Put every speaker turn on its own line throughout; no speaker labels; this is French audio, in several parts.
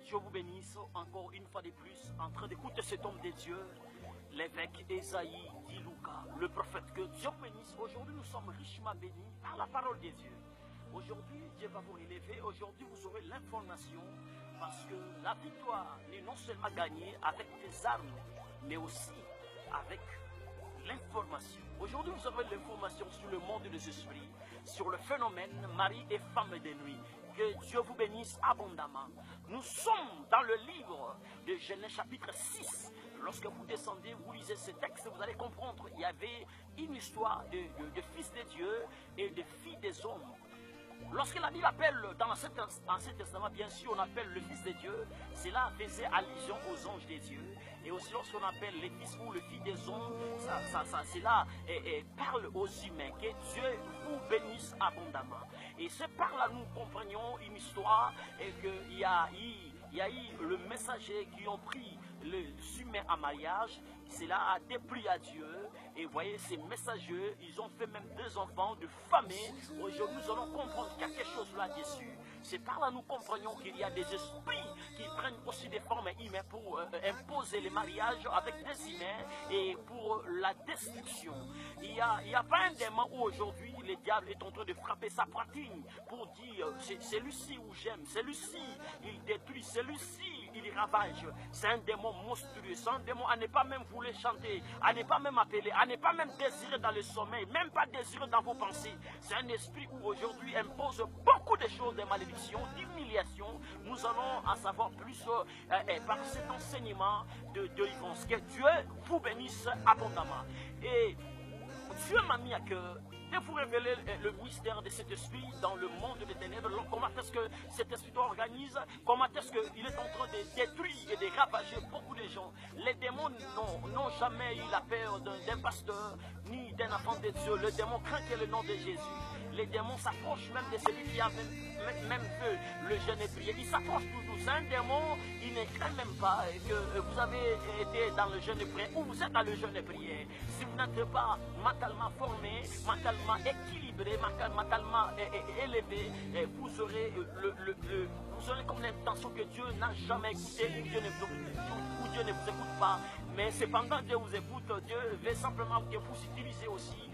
Dieu vous bénisse encore une fois de plus en train d'écouter cet homme de Dieu, l'évêque Esaïe Dilouka, le prophète. Que Dieu vous bénisse. Aujourd'hui, nous sommes richement bénis par la parole de Dieu. Aujourd'hui, Dieu va vous relever. Aujourd'hui, vous aurez l'information parce que la victoire n'est non seulement gagnée avec des armes, mais aussi avec l'information. Aujourd'hui, vous aurez l'information sur le monde des esprits, sur le phénomène mari et femme de nuit. Que Dieu vous bénisse abondamment. Nous sommes dans le livre de Genèse chapitre 6. Lorsque vous descendez, vous lisez ce texte, vous allez comprendre. Il y avait une histoire de fils de Dieu et de filles des hommes. Lorsque la Bible appelle dans l'Ancien Testament, bien sûr, on appelle le Fils de Dieu, cela faisait allusion aux anges des dieux. Et aussi lorsqu'on appelle les fils ou le fils des hommes, cela parle aux humains. Que Dieu vous bénisse abondamment. Et c'est par là nous comprenions une histoire et qu'il y a eu le messager qui ont pris les humains en mariage. Cela a déplu à Dieu. Et vous voyez, ces messagers, ils ont fait même deux enfants de famille. Aujourd'hui, nous allons comprendre qu'il y a quelque chose là-dessus. C'est par là nous comprenons qu'il y a des esprits qui prennent aussi des formes humaines pour imposer les mariages avec des humains et pour la destruction. Il y a pas un démon où aujourd'hui le diable est en train de frapper sa poitrine pour dire c'est Lucie où j'aime, c'est Lucie, il détruit, c'est Lucie, il ravage. C'est un démon monstrueux, c'est un démon à ne pas même vouloir chanter, à ne pas même appeler, à ne pas même désirer dans le sommeil, même pas désirer dans vos pensées. C'est un esprit où aujourd'hui impose beaucoup de choses, de malédictions, d'humiliation. Nous allons en savoir plus par cet enseignement de délivrance. Que Dieu vous bénisse abondamment. Et Dieu m'a mis à cœur de vous révéler le mystère de cet esprit dans le monde des ténèbres. Comment est-ce que cet esprit organise? Comment est-ce qu'il est en train de détruire et de ravager beaucoup de gens? Les démons n'ont jamais eu la peur d'un pasteur ni d'un enfant de Dieu. Le démon craint le nom de Jésus. Les démons s'approchent même de celui qui a même fait le jeûne et prier. Ils s'approchent toujours. C'est un démon, il ne craint même pas que vous avez été dans le jeûne et prière ou vous êtes dans le jeûne et prière. Si vous n'êtes pas mentalement formé, mentalement équilibré, mentalement élevé, vous aurez comme l'intention que Dieu n'a jamais écouté ou Dieu ne vous écoute pas. Mais cependant, Dieu vous écoute. Dieu veut simplement que vous utilisez aussi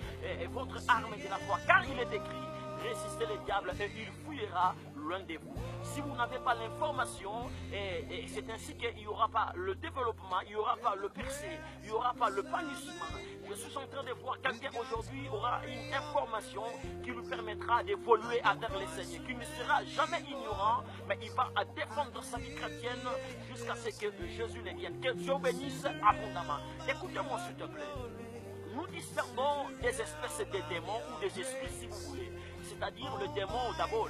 votre arme de la foi. Car il est écrit, résistez le diable et il fuyera loin de vous. Si vous n'avez pas l'information, c'est ainsi qu'il n'y aura pas le développement, il n'y aura pas le percé, il n'y aura pas le panissement. Je suis en train de voir quelqu'un aujourd'hui aura une information qui lui permettra d'évoluer avec le Seigneur, qui ne sera jamais ignorant, mais il va défendre sa vie chrétienne jusqu'à ce que Jésus ne vienne. Que Dieu bénisse abondamment. Écoutez-moi s'il te plaît. Nous distinguons des espèces de démons ou des esprits si vous voulez. C'est-à-dire le démon d'abord.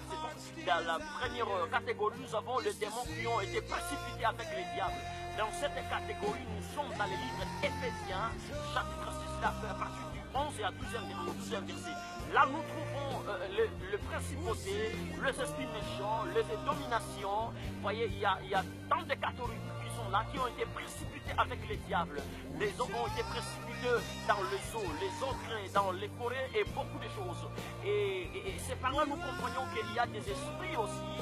Dans la première catégorie, nous avons les démons qui ont été précipités avec les diables. Dans cette catégorie, nous sommes dans le livre Éphésiens, chapitre 6, à partir du 11 et à 12e verset. Là, nous trouvons le principauté, les esprits méchants, les dominations. Vous voyez, il y a tant de catégories qui sont là, qui ont été précipités avec les diables. Les hommes ont été précipités dans les eaux, les autres dans les forêts et beaucoup de choses. Et c'est par là que nous comprenons qu'il y a des esprits aussi,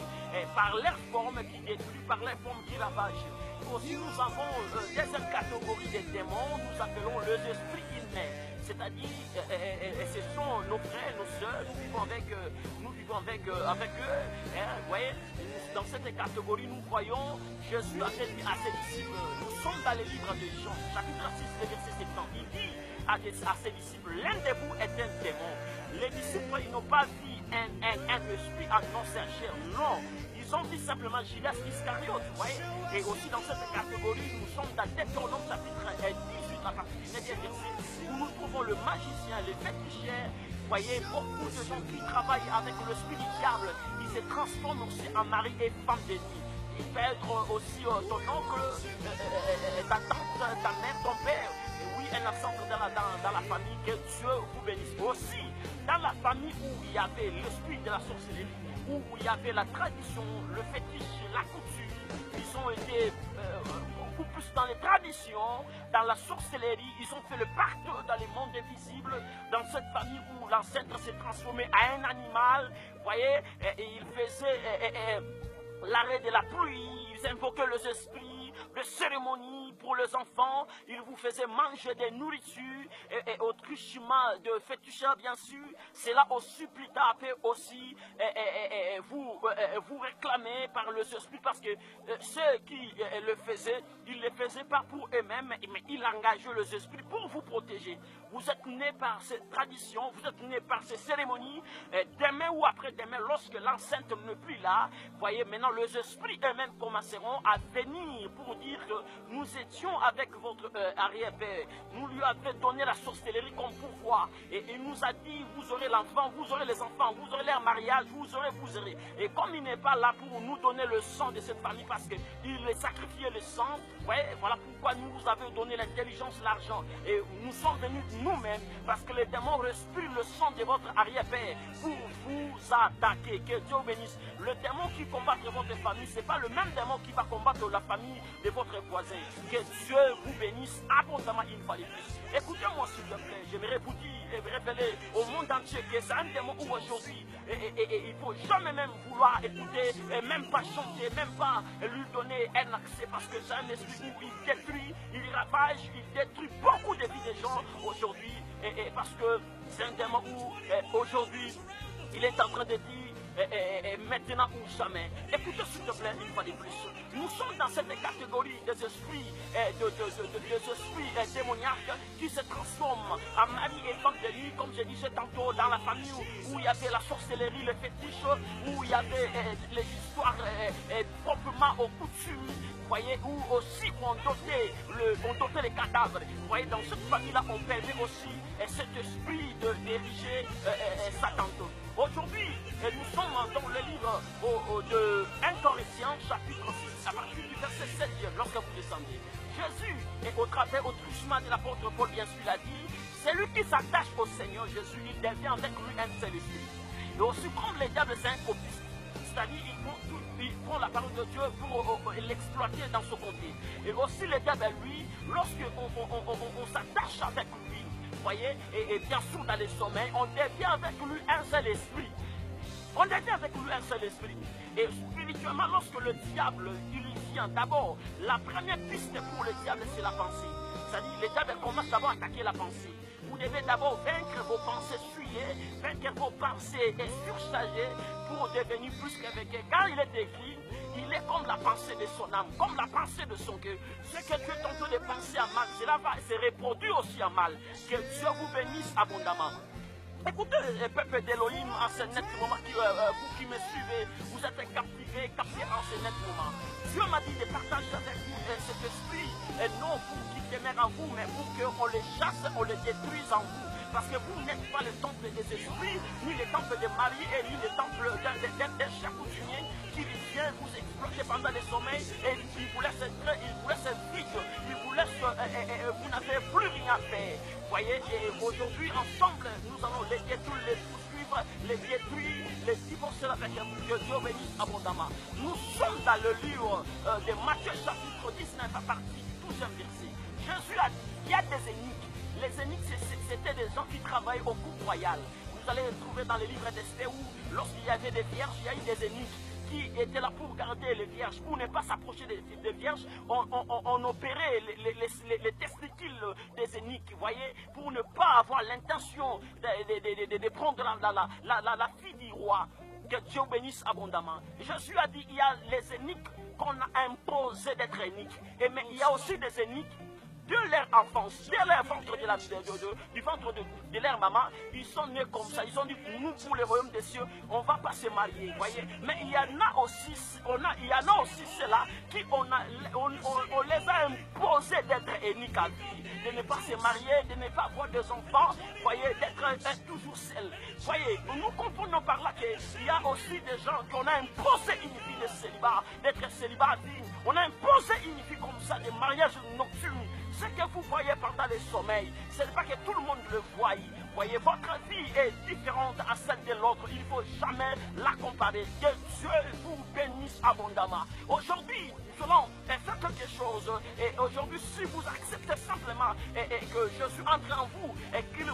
par leur forme qui détruisent, par leur forme qui ravagent. Aussi, nous avons deuxième catégorie des démons, nous appelons les esprits humains. C'est-à-dire, ce sont nos frères, nos soeurs, nous vivons avec eux. Vous voyez, dans cette catégorie, nous voyons Jésus a dit à ses disciples, nous sommes dans le livre de Jean, chapitre 6, verset 70. Il dit à ses disciples, l'un de vous est un démon. Les disciples, ils n'ont pas vu un esprit annoncé en chair. Non, ils ont dit simplement Judas Iscariote. Vous voyez, et aussi dans cette catégorie, nous sommes dans Deutéronome chapitre 18, à partir du 9e verset, où nous trouvons le magicien, le féticheur. Vous voyez, beaucoup de gens qui travaillent avec le spirit du diable, ils se transforment aussi en mari et femme de nuit. Il peut être aussi ton oncle, ta tante, ta mère, ton père. Et oui, un absent dans la famille, que Dieu vous bénisse. Aussi, dans la famille où il y avait l'esprit de la sorcellerie, où il y avait la tradition, le fétiche, la couture, ils ont été beaucoup plus dans les traditions, dans la sorcellerie, ils ont fait le partout dans les mondes invisibles, dans cette famille où l'ancêtre s'est transformé en un animal, vous voyez, et il faisait l'arrêt de la pluie, ils invoquaient les esprits de cérémonie pour les enfants, ils vous faisaient manger des nourritures et au truchement de féticheurs bien sûr, cela aussi plus tard peut aussi vous réclamer par les esprits parce que ceux qui le faisaient, ils ne le faisaient pas pour eux-mêmes, mais ils engageaient les esprits pour vous protéger. Vous êtes nés par cette tradition, vous êtes nés par ces cérémonies, demain ou après-demain, lorsque l'enceinte n'est plus là, voyez, maintenant les esprits eux-mêmes commenceront à venir pour dire que nous étions avec votre arrière-père, nous lui avions donné la sorcellerie comme pouvoir, et il nous a dit, vous aurez l'enfant, vous aurez les enfants, vous aurez leur mariage, vous aurez. Et comme il n'est pas là pour nous donner le sang de cette famille, parce qu'il a sacrifié le sang, ouais, voilà pourquoi nous vous avons donné l'intelligence, l'argent, et nous sommes venus nous-mêmes, parce que les démons respirent le sang de votre arrière-père pour vous attaquer. Que Dieu bénisse. Le démon qui combat votre famille, ce n'est pas le même démon qui va combattre la famille de votre voisin. Que Dieu vous bénisse abondamment une fois de plus. Écoutez-moi s'il vous plaît, j'aimerais vous dire et révéler au monde entier que c'est un démon où aujourd'hui, il ne faut jamais même vouloir écouter, et même pas chanter, même pas lui donner un accès, parce que c'est un esprit où il détruit, il ravage, il détruit beaucoup de vies des gens aujourd'hui, parce que c'est un démon où aujourd'hui, il est en train de dire, maintenant ou jamais. Écoutez s'il te plaît une fois de plus. Nous sommes dans cette catégorie des esprits, des esprits démoniaques qui se transforment en mari et femme de nuit, comme je disais tantôt, dans la famille où il y avait la sorcellerie, le fétiche, où il y avait les histoires proprement aux coutumes. Voyez, où aussi on dotait les cadavres. Vous voyez, dans cette famille-là, on permet aussi cet esprit d'ériger Satan. Aujourd'hui, nous sommes dans le livre de 1 Corinthiens, chapitre 6, à partir du verset 7, lorsque vous descendez. Jésus, et au travers, au truchement de l'apôtre Paul, bien sûr, l'a dit, celui qui s'attache au Seigneur Jésus, il devient avec lui un seul esprit. Et aussi, comme les diables, c'est un copiste, c'est-à-dire, ils prend la parole de Dieu pour l'exploiter dans ce côté. Et aussi, les diables, lui, lorsqu'on s'attache avec lui, voyez, et bien sûr dans les sommeils, on devient avec lui un seul esprit. On devient avec lui un seul esprit. Et spirituellement, lorsque le diable, il vient d'abord, la première piste pour le diable, c'est la pensée. C'est-à-dire, le diable commence d'abord à attaquer la pensée. Vous devez d'abord vaincre vos pensées souillées, vaincre vos pensées et surchargées pour devenir plus qu'avec. Car il est écrit, il est comme la pensée de son âme, comme la pensée de son cœur. Ce que tu es en train de penser en mal, cela va se reproduire aussi en mal. Que Dieu vous bénisse abondamment. Écoutez, le peuple d'Elohim, en ce net moment, vous qui me suivez, vous êtes captivés en ce net moment. Dieu m'a dit de partager avec vous cet esprit, et non pour qui demeure en vous, mais pour qu'on les chasse, on les détruise en vous. Parce que vous n'êtes pas le temple des esprits, ni le temple de Marie, et ni le temple d'un cher coutumier qui vient vous exploiter pendant les sommeils, et il vous laisse entrer, il vous laisse vide, il vous laisse, vous n'avez plus rien à faire. Voyez, et aujourd'hui, ensemble, nous allons les détruire, les poursuivre, les détruire, les divorcer avec que Dieu bénisse abondamment. Nous sommes dans le livre de Matthieu chapitre 19 à partir du 12e verset. Jésus a dit, il y a des énigmes. Les énigmes, c'était des gens qui travaillent au cour royal. Vous allez les trouver dans les livres d'Esther où, lorsqu'il y avait des vierges, il y a eu des énigmes qui étaient là pour garder les vierges, pour ne pas s'approcher des vierges. On opérait les testicules des énigmes, vous voyez, pour ne pas avoir l'intention de prendre la fille du roi. Que Dieu bénisse abondamment. Jésus a dit, il y a les énigmes qu'on a imposé d'être énigmes. Mais il y a aussi des énigmes de leur enfance, de leur ventre du ventre de leur maman, ils sont nés comme ça. Ils ont dit, nous, pour le royaume des cieux, on ne va pas se marier, voyez. Mais il y en a aussi, ceux-là qui on les a imposés d'être uniques à vie, de ne pas se marier, de ne pas avoir des enfants, voyez, d'être toujours seul. Voyez, nous comprenons par là qu'il y a aussi des gens qu'on a imposé une vie de célibat, d'être célibat digne. On a imposé une vie comme ça, de mariage nocturne. Ce que vous voyez pendant les sommeils, ce n'est pas que tout le monde le voie. Voyez, votre vie est différente à celle de l'autre. Il ne faut jamais la comparer. Que Dieu vous bénisse abondamment. Aujourd'hui, nous allons faire quelque chose. Et aujourd'hui, si vous acceptez simplement et que Jésus entre en vous et qu'il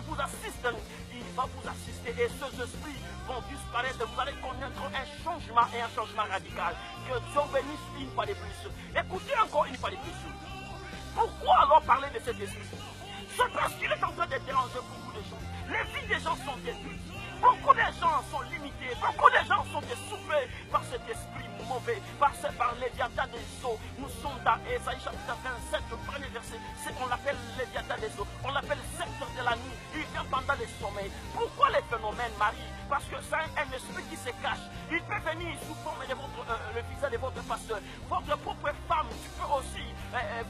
vous assiste, il va vous assister. Et ces esprits vont disparaître. Vous allez connaître un changement et un changement radical. Que Dieu bénisse une fois de plus. Écoutez encore une fois de plus. Pourquoi alors parler de cet esprit? C'est parce qu'il est en train de déranger beaucoup de gens. Les vies des gens sont détruites. Beaucoup de gens sont limités. Beaucoup de gens sont essoufflés par cet esprit mauvais, par Léviathan des eaux. Nous sommes dans Ésaïe chapitre 27, le premier verset. C'est qu'on l'appelle Léviathan des eaux. On l'appelle secteur de la nuit. Il vient pendant les sommeils. Pourquoi les phénomènes, Marie? Parce que c'est un esprit qui se cache. Il peut venir sous forme de le visage de votre pasteur. Votre propre femme, tu peux aussi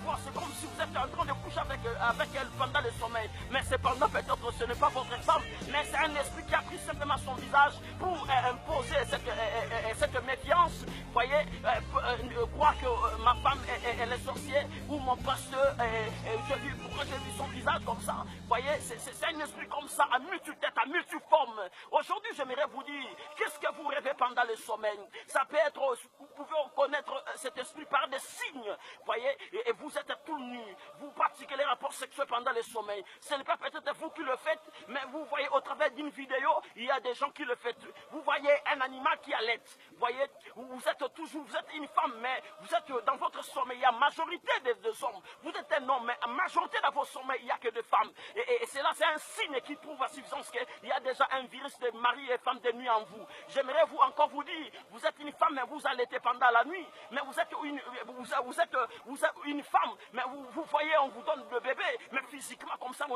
voir. C'est comme si vous êtes en train de coucher avec elle pendant le sommeil. Mais cependant, peut-être ce n'est pas votre femme, mais c'est un esprit qui a pris simplement son visage pour imposer cette méfiance. Vous voyez, croire que ma femme elle est sorcière ou mon pasteur, pourquoi j'ai vu son visage comme ça? Vous voyez, c'est un esprit comme ça, à multitête, à multiforme. Aujourd'hui, j'aimerais vous dire, qu'est-ce que vous rêvez pendant le sommeil? Ça peut être, vous pouvez reconnaître cet esprit par des signes. Vous voyez, et vous êtes tout nu, vous pratiquez les rapports sexuels pendant le sommeil. Ce n'est pas peut-être vous qui le faites, mais vous voyez au travers d'une vidéo, il y a des gens qui le font. Vous voyez un animal qui allait. Vous voyez, vous êtes une femme, mais vous êtes dans votre sommeil, il y a majorité des hommes. Vous êtes un homme, mais en majorité dans vos sommeils, il n'y a que des femmes. Et c'est un signe qui prouve à suffisance qu'il y a déjà un virus de mari et femme de nuit en vous. J'aimerais encore vous dire, vous êtes une femme, mais vous allaitez pendant la nuit. Mais vous êtes une femme, mais vous voyez, on vous donne le bébé, mais physiquement comme ça,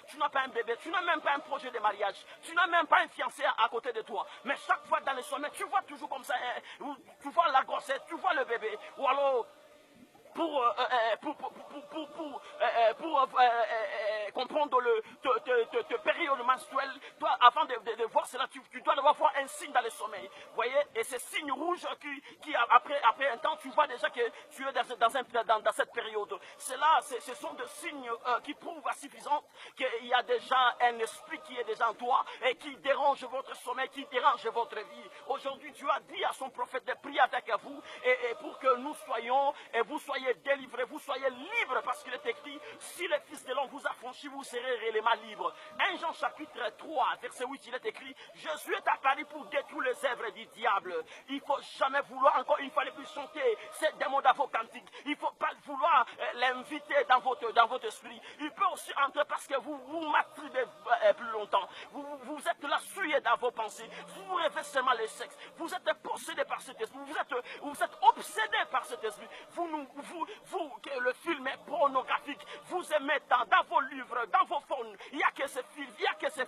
tu n'as pas un bébé, tu n'as même pas un projet de mariage, tu n'as même pas un fiancé à côté de toi. Mais chaque fois dans les sommets, tu vois toujours comme ça, tu vois la grossesse, tu vois le bébé, ou alors pour comprendre te période menstruelle, toi, avant de voir cela, tu dois devoir voir un signe dans le sommeil. Vous voyez, et ces signes rouges qui après un temps, tu vois déjà que tu es dans cette période. Ce sont des signes qui prouvent à suffisance qu'il y a déjà un esprit qui est déjà en toi et qui dérange votre sommeil, qui dérange votre vie. Aujourd'hui, Dieu a dit à son prophète de prier avec vous et pour que nous soyons et vous soyez délivrés, vous soyez libres, parce qu'il est écrit, si le Fils de l'homme vous affranchit, vous serez réellement libres. 1 Jean chapitre 3, verset 8, il est écrit, Jésus est apparu pour détruire les œuvres du diable. Il ne faut jamais vouloir, encore une fois de plus, chanter ces démons dans vos cantiques. Il ne faut pas vouloir l'inviter dans votre esprit. Il peut aussi entrer parce que vous vous masturbez plus longtemps. Vous êtes là, souillé dans vos pensées. Vous rêvez seulement le sexe. Vous êtes possédé par cet esprit. Vous êtes obsédé par cet esprit. Le film est pornographique. Vous aimez dans vos livres, dans vos phones. Il n'y a que ces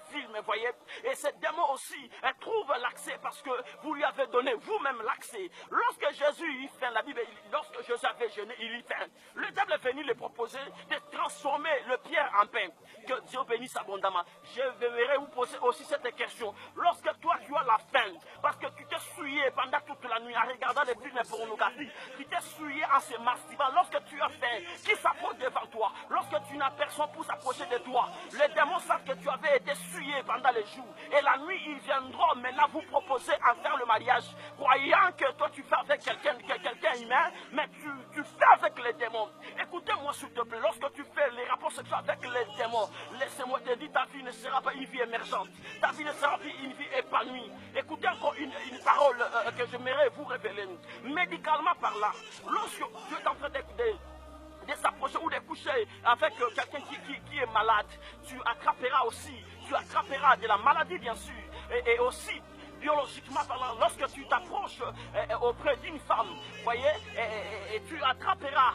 films, vous voyez. Et ces démons aussi trouvent l'accès parce que vous lui avez donné vous-même l'accès. Lorsque Jésus y fait, la Bible, lorsque Jésus avait jeûné, il y fait. Le diable est venu lui proposer de transformer le pierre en pain. Que Dieu bénisse abondamment. Je vais vous poser aussi cette question. Lorsque toi tu as la faim, parce que tu t'es souillé pendant toute la nuit en regardant les films pornographiques, tu t'es souillé en se masturbant, lorsque tu as faim, qui s'approche devant toi, lorsque tu n'as personne pour s'approcher de toi, les démons savent que tu avais été souillé pendant les jours, et la nuit ils viendront maintenant vous proposer à faire le mariage, croyant que toi tu fais avec quelqu'un humain, mais tu fais avec les démons. Écoutez-moi s'il te plaît, lorsque tu fais les rapports sexuels avec les démons, laissez-moi te dire, ta vie ne sera pas une vie émergente, ta vie ne sera pas une vie épanouie. Écoutez encore une parole que j'aimerais vous révéler. Médicalement parlant, lorsque tu es en train de s'approcher ou de coucher avec quelqu'un qui est malade, tu attraperas de la maladie bien sûr, et aussi biologiquement parlant, lorsque tu t'approches auprès d'une femme, voyez, et tu attraperas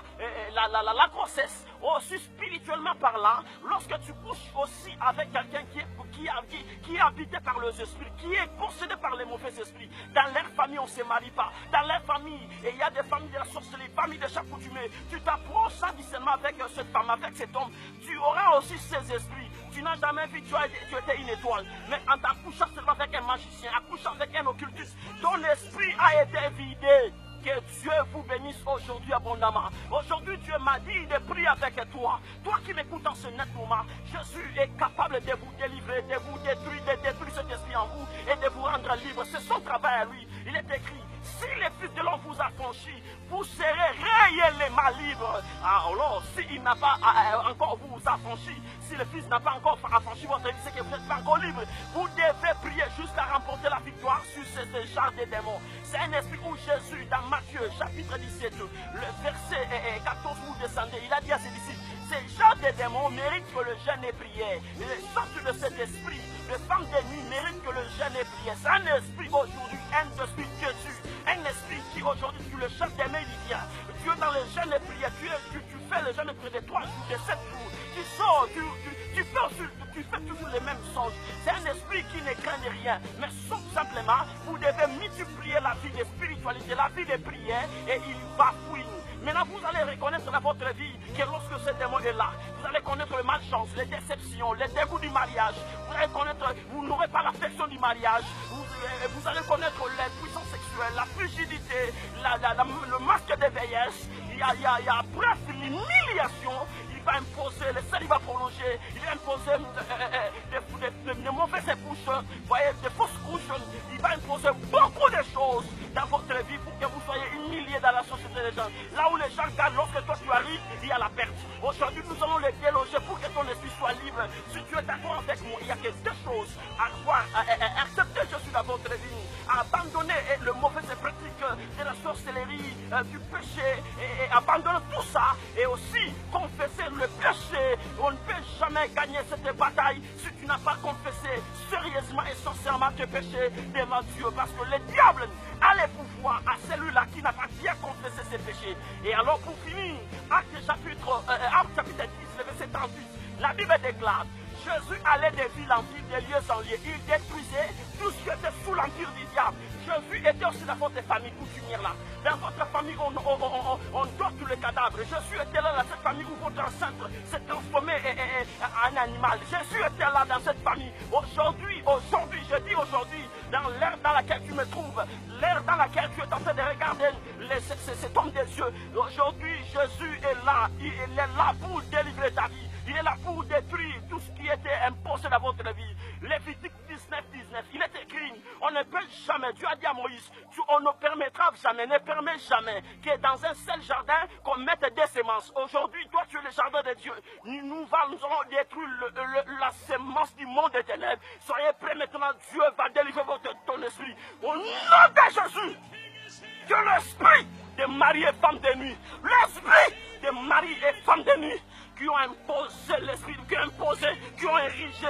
la grossesse. Aussi spirituellement parlant, lorsque tu couches aussi avec quelqu'un qui est habité par les esprits, qui est possédé par les mauvais esprits, dans leur famille on ne se marie pas, dans leur famille, et il y a des familles de la sorcellerie, familles de chaque coutumier, tu t'approches sans discernement avec cette femme, avec cet homme, tu auras aussi ces esprits. Tu n'as jamais vu, tu étais une étoile, mais en t'accouchant seulement avec un magicien, accouchant avec un occultiste, ton esprit a été vidé. Que Dieu vous bénisse aujourd'hui abondamment. Aujourd'hui, Dieu m'a dit de prier avec toi. Toi qui m'écoutes en ce net moment, Jésus est capable de vous délivrer, de vous détruire, de détruire cet esprit en vous et de vous rendre libre. C'est son travail à lui. Il est écrit, si le Fils de l'homme vous affranchit, vous serez réellement libre. Alors, s'il n'a pas encore vous affranchi, si le Fils n'a pas encore affranchi votre vie, c'est que vous n'êtes pas encore libre. Vous devez prier jusqu'à remporter la victoire sur ce genre de démons. C'est un esprit où Jésus, dans Matthieu chapitre 17, le verset 14, vous descendez, il a dit à ses disciples, ces genres de démons méritent que le jeûne et prière. Les sortes de cet esprit, les femmes de nuit méritent que le jeûne et prière. C'est un esprit aujourd'hui, un esprit de Jésus, un esprit qui aujourd'hui, tu le cherches des mains, il vient. Dieu dans le jeûne et prière, tu fais le jeûne et prière de 3 jours, de 7 jours. Tu sors, tu fais toujours les mêmes songes. C'est un esprit qui ne craint rien. Mais tout simplement, vous devez multiplier la vie de spiritualité, la vie de prière, et il va fuir. Maintenant, vous allez reconnaître dans votre vie que lorsque ce démon est là, vous allez connaître le malchance, les déceptions, les dégoûts du mariage. Vous allez connaître, vous n'aurez pas l'affection du mariage. Vous allez connaître les puissances sexuelles, la frigidité, le masque de vieillesse. Il y a bref, l'humiliation. Il va imposer, le célibat prolongé, il va imposer de mauvaises couches, voyez, de fausses couches. Il va imposer beaucoup de choses dans votre vie pour que vous soyez humiliés dans la société des gens. Là où les gens regardent, lorsque toi tu arrives, il y a la perte. Aujourd'hui, nous allons les déloger pour que ton esprit soit libre. Si tu es d'accord avec moi, il y a que deux choses à voir, accepter Jésus dans votre vie, abandonner le mauvais pratique de la sorcellerie, du péché, et abandonner tout ça, et aussi confesser le péché. On ne peut jamais gagner cette bataille si tu n'as pas confessé sérieusement et sincèrement tes péchés devant Dieu, parce que le diable a le pouvoir à celui-là qui n'a pas bien confessé ses péchés. Et alors pour finir, Acte chapitre 10, le verset 38, la Bible déclare, Jésus allait de ville en ville, de lieu en lieu. Il détruisait tout ce qui était sous l'empire du diable. Jésus était aussi dans votre famille coutumière là. Dans votre famille, on dort tous les cadavres. Jésus était là dans cette famille où votre ancêtre s'est transformé en animal. Jésus était là dans cette famille. Aujourd'hui, je dis aujourd'hui, dans l'ère dans laquelle tu me trouves, l'ère dans laquelle tu es en train de regarder cet homme des cieux. Aujourd'hui, Jésus est là. Il est là pour délivrer ta vie. Il est là pour détruire tout ce qui était imposé dans votre vie. Lévitique 19, il est écrit, on ne peut jamais, Dieu a dit à Moïse, on ne permettra jamais, ne permet jamais que dans un seul jardin qu'on mette des semences. Aujourd'hui, toi tu es le jardin de Dieu. Nous allons détruire la semence du monde des ténèbres. Soyez prêts maintenant, Dieu va délivrer ton esprit. Au nom de Jésus, que l'esprit de mari et femme de nuit, l'esprit de mari et femme de nuit, qui ont imposé l'esprit, qui ont érigé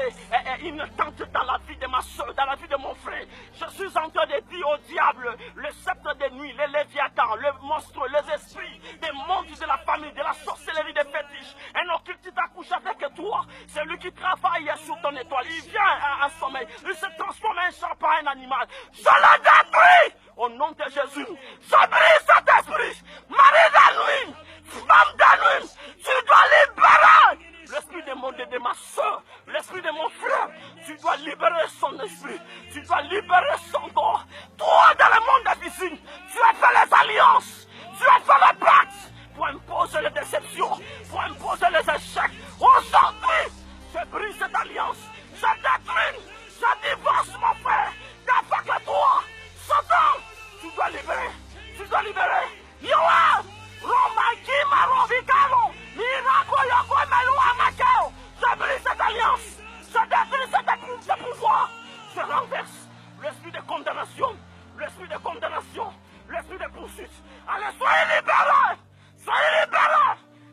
une tente dans la vie de ma soeur, dans la vie de mon frère. Je suis en train de dire au diable, le sceptre de nuit, les léviathans, le monstre, les esprits, des mondes de la famille, de la sorcellerie, des fétiches. Un occultiste accouche avec toi, c'est lui qui travaille sur ton étoile. Il vient en sommeil, il se transforme en serpent, un animal. Je le détruis au nom de Jésus. Je brise cet esprit, mari de nuit, femme de nuit, tu dois libérer l'esprit de ma soeur, l'esprit de mon frère. Tu dois libérer son esprit, tu dois libérer son corps. Toi, dans le monde invisible, tu as fait les alliances, tu as fait les pactes pour imposer les déceptions, pour imposer les échecs. Aujourd'hui, je brise cette alliance, je détruis, je divorce mon frère, avec toi. Satan, tu dois libérer, tu dois libérer. Yoa, Romakima, Rovikalo, Mirako, Yoko, Melua, Makao. Je brise cette alliance, je détruis ce pouvoir. Je renverse l'esprit de condamnation, l'esprit de condamnation, l'esprit de poursuite. Allez, soyez libérés,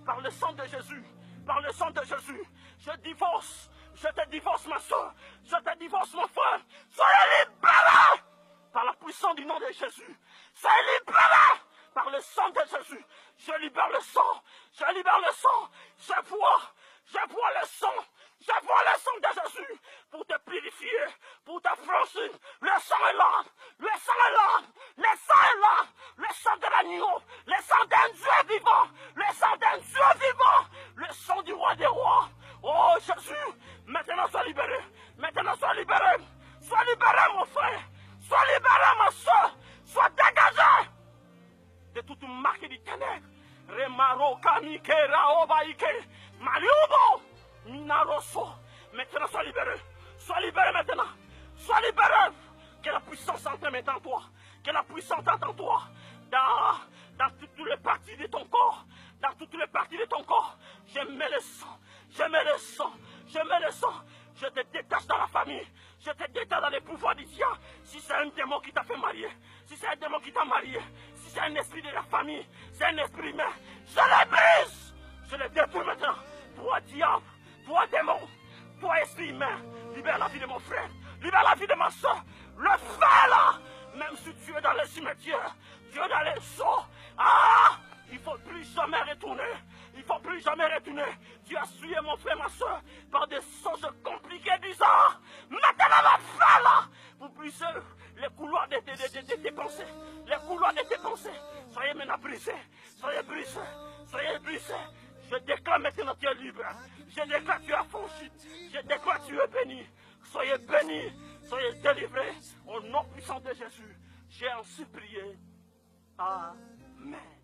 par le sang de Jésus, par le sang de Jésus. Je te divorce ma soeur, je te divorce mon frère. Soyez libérés par la puissance du nom de Jésus. Soyez libérés par le sang de Jésus. Je libère le sang, je libère le sang. Je vois le sang. Je vois le sang de Jésus pour te purifier, pour te franchir. Le sang est là, le sang est là, le sang est là, le sang de l'agneau, le sang d'un Dieu vivant, le sang d'un Dieu vivant, le sang du roi des rois. Oh Jésus, maintenant sois libéré, maintenant sois libéré mon frère, sois libéré ma soeur, sois dégagé Marokanike Raobaike. Mariubo. Minaroso. Maintenant, sois libéré. Sois libéré maintenant. Sois libéré. Que la puissance entre maintenant en toi. Que la puissance entre en toi. Dans toutes les parties de ton corps. Dans toutes les parties de ton corps. Je mets le sang. Je mets le sang. Je mets le sang. Je te détache dans la famille. Je te détache dans les pouvoirs du diable. Si c'est un démon qui t'a fait marier. Si c'est un démon qui t'a marié. Si c'est un esprit de la famille. C'est un esprit humain. Je le brise. Je le détruis maintenant. Toi diable. Toi démon. Toi esprit humain. Libère la vie de mon frère. Libère la vie de ma soeur. Le feu là. Même si tu es dans le cimetière. Tu es dans les eaux. Ah! Il ne faut plus jamais retourner. Il ne faut plus jamais retourner. Tu as souillé mon frère, ma soeur, par des choses compliquées bizarres. Maintenant, la fin là, vous brisez les couloirs de tes pensées. Les couloirs de tes pensées. Soyez maintenant brisés. Soyez brisés. Soyez brisés. Je déclare maintenant que tu es libre. Je déclare que tu es affranchi. Je déclare que tu es béni. Soyez bénis. Soyez délivrés. Au nom puissant de Jésus. J'ai ainsi prié. Amen.